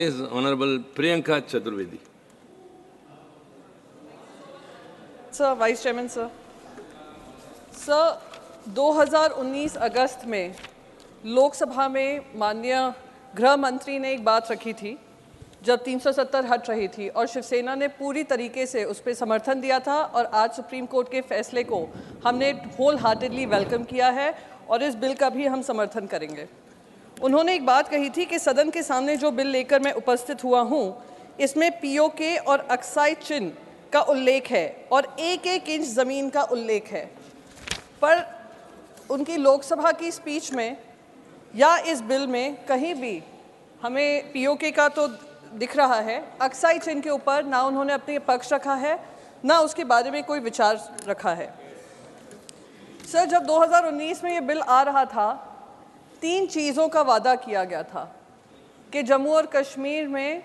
is Honorable Priyanka Chaturvedi. Sir, vice chairman sir, 2019 अगस्त में लोकसभा में माननीय गृह मंत्री ने एक बात रखी थी जब 370 हट रही थी और शिवसेना ने पूरी तरीके से उस पर समर्थन दिया था और आज सुप्रीम कोर्ट के फैसले को हमने होल हार्टेडली वेलकम किया है और इस बिल का भी हम समर्थन करेंगे। उन्होंने एक बात कही थी कि सदन के सामने जो बिल लेकर मैं उपस्थित हुआ हूँ इसमें पीओके और अक्साई चिन्ह का उल्लेख है और एक एक इंच ज़मीन का उल्लेख है, पर उनकी लोकसभा की स्पीच में या इस बिल में कहीं भी हमें पीओके का तो दिख रहा है, अक्साई चिन्ह के ऊपर ना उन्होंने अपने पक्ष रखा है ना उसके बारे में कोई विचार रखा है। सर, जब 2019 में ये बिल आ रहा था 3 चीज़ों का वादा किया गया था कि जम्मू और कश्मीर में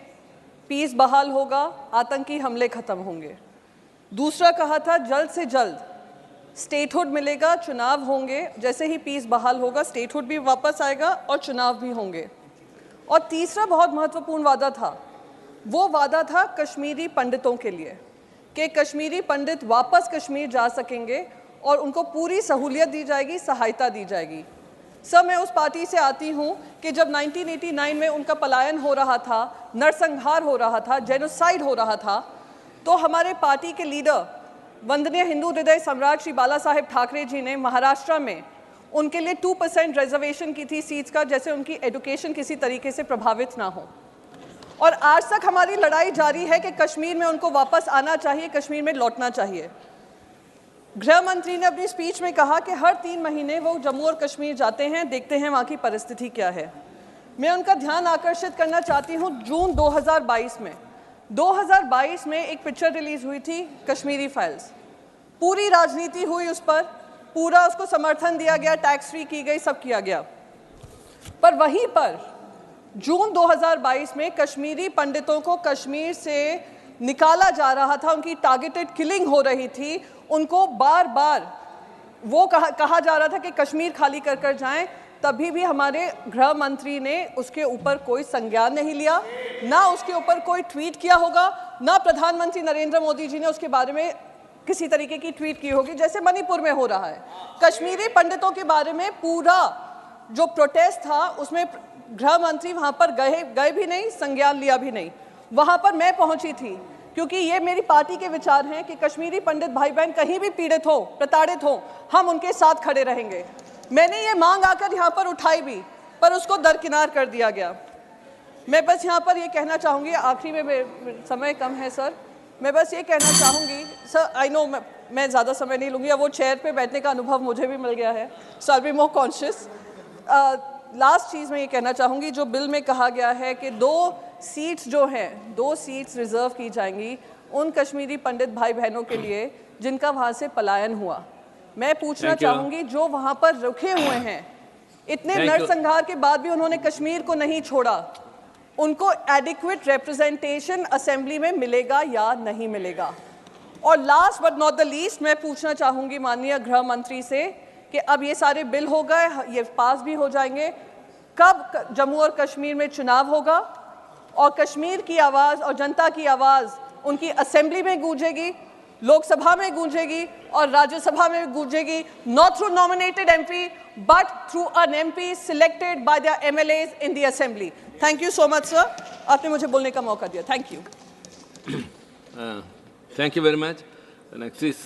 पीस बहाल होगा, आतंकी हमले ख़त्म होंगे। दूसरा कहा था जल्द से जल्द स्टेटहुड मिलेगा, चुनाव होंगे, जैसे ही पीस बहाल होगा स्टेटहुड भी वापस आएगा और चुनाव भी होंगे। और तीसरा बहुत महत्वपूर्ण वादा था, वो वादा था कश्मीरी पंडितों के लिए कि कश्मीरी पंडित वापस कश्मीर जा सकेंगे और उनको पूरी सहूलियत दी जाएगी, सहायता दी जाएगी। सर, मैं उस पार्टी से आती हूँ कि जब 1989 में उनका पलायन हो रहा था, नरसंहार हो रहा था, जेनोसाइड हो रहा था, तो हमारे पार्टी के लीडर वंदनीय हिंदू हृदय सम्राट श्री बाला साहेब ठाकरे जी ने महाराष्ट्र में उनके लिए 2% रिजर्वेशन की थी सीट्स का, जैसे उनकी एजुकेशन किसी तरीके से प्रभावित ना हो। और आज तक हमारी लड़ाई जारी है कि कश्मीर में उनको वापस आना चाहिए, कश्मीर में लौटना चाहिए। गृह मंत्री ने अपनी स्पीच में कहा कि हर 3 महीने वो जम्मू और कश्मीर जाते हैं, देखते हैं वहाँ की परिस्थिति क्या है। मैं उनका ध्यान आकर्षित करना चाहती हूँ, जून 2022 में एक पिक्चर रिलीज़ हुई थी, कश्मीरी फाइल्स। पूरी राजनीति हुई उस पर, पूरा उसको समर्थन दिया गया, टैक्स फ्री की गई, सब किया गया। पर वहीं पर जून 2022 में कश्मीरी पंडितों को कश्मीर से निकाला जा रहा था, उनकी टारगेटेड किलिंग हो रही थी, उनको बार बार वो कहा जा रहा था कि कश्मीर खाली कर कर जाएं। तभी भी हमारे गृह मंत्री ने उसके ऊपर कोई संज्ञान नहीं लिया, ना उसके ऊपर कोई ट्वीट किया होगा, ना प्रधानमंत्री नरेंद्र मोदी जी ने उसके बारे में किसी तरीके की ट्वीट की होगी, जैसे मणिपुर में हो रहा है। कश्मीरी पंडितों के बारे में पूरा जो प्रोटेस्ट था उसमें गृह मंत्री वहाँ पर गए भी नहीं, संज्ञान लिया भी नहीं। वहाँ पर मैं पहुँची थी क्योंकि ये मेरी पार्टी के विचार हैं कि कश्मीरी पंडित भाई बहन कहीं भी पीड़ित हो, प्रताड़ित हो, हम उनके साथ खड़े रहेंगे। मैंने ये मांग आकर यहाँ पर उठाई भी, पर उसको दरकिनार कर दिया गया। मैं बस यहाँ पर ये कहना चाहूँगी, आखिरी में समय कम है सर, मैं बस ये कहना चाहूँगी सर, आई नो मैं ज़्यादा समय नहीं लूँगी, अब वो चेयर पे बैठने का अनुभव मुझे भी मिल गया है, so I will be more conscious. Last चीज़ मैं ये कहना चाहूँगी, जो बिल में कहा गया है कि 2 सीट्स जो हैं, 2 सीट्स रिज़र्व की जाएंगी उन कश्मीरी पंडित भाई बहनों के लिए जिनका वहाँ से पलायन हुआ। मैं पूछना चाहूँगी, जो वहाँ पर रुके हुए हैं, इतने नरसंहार के बाद भी उन्होंने कश्मीर को नहीं छोड़ा, उनको एडिक्वेट रिप्रेजेंटेशन असेंबली में मिलेगा या नहीं मिलेगा? और last but not the least, मैं पूछना चाहूँगी माननीय गृह मंत्री से कि अब ये सारे बिल हो गए, ये पास भी हो जाएंगे, कब जम्मू और कश्मीर में चुनाव होगा और कश्मीर की आवाज़ और जनता की आवाज़ उनकी असेंबली में गूंजेगी, लोकसभा में गूंजेगी और राज्यसभा में गूंजेगी, not through nominated MP but through an MP selected by the MLAs in the assembly. Thank you so much sir, आपने मुझे बोलने का मौका दिया। Thank you. Thank you very much. The next is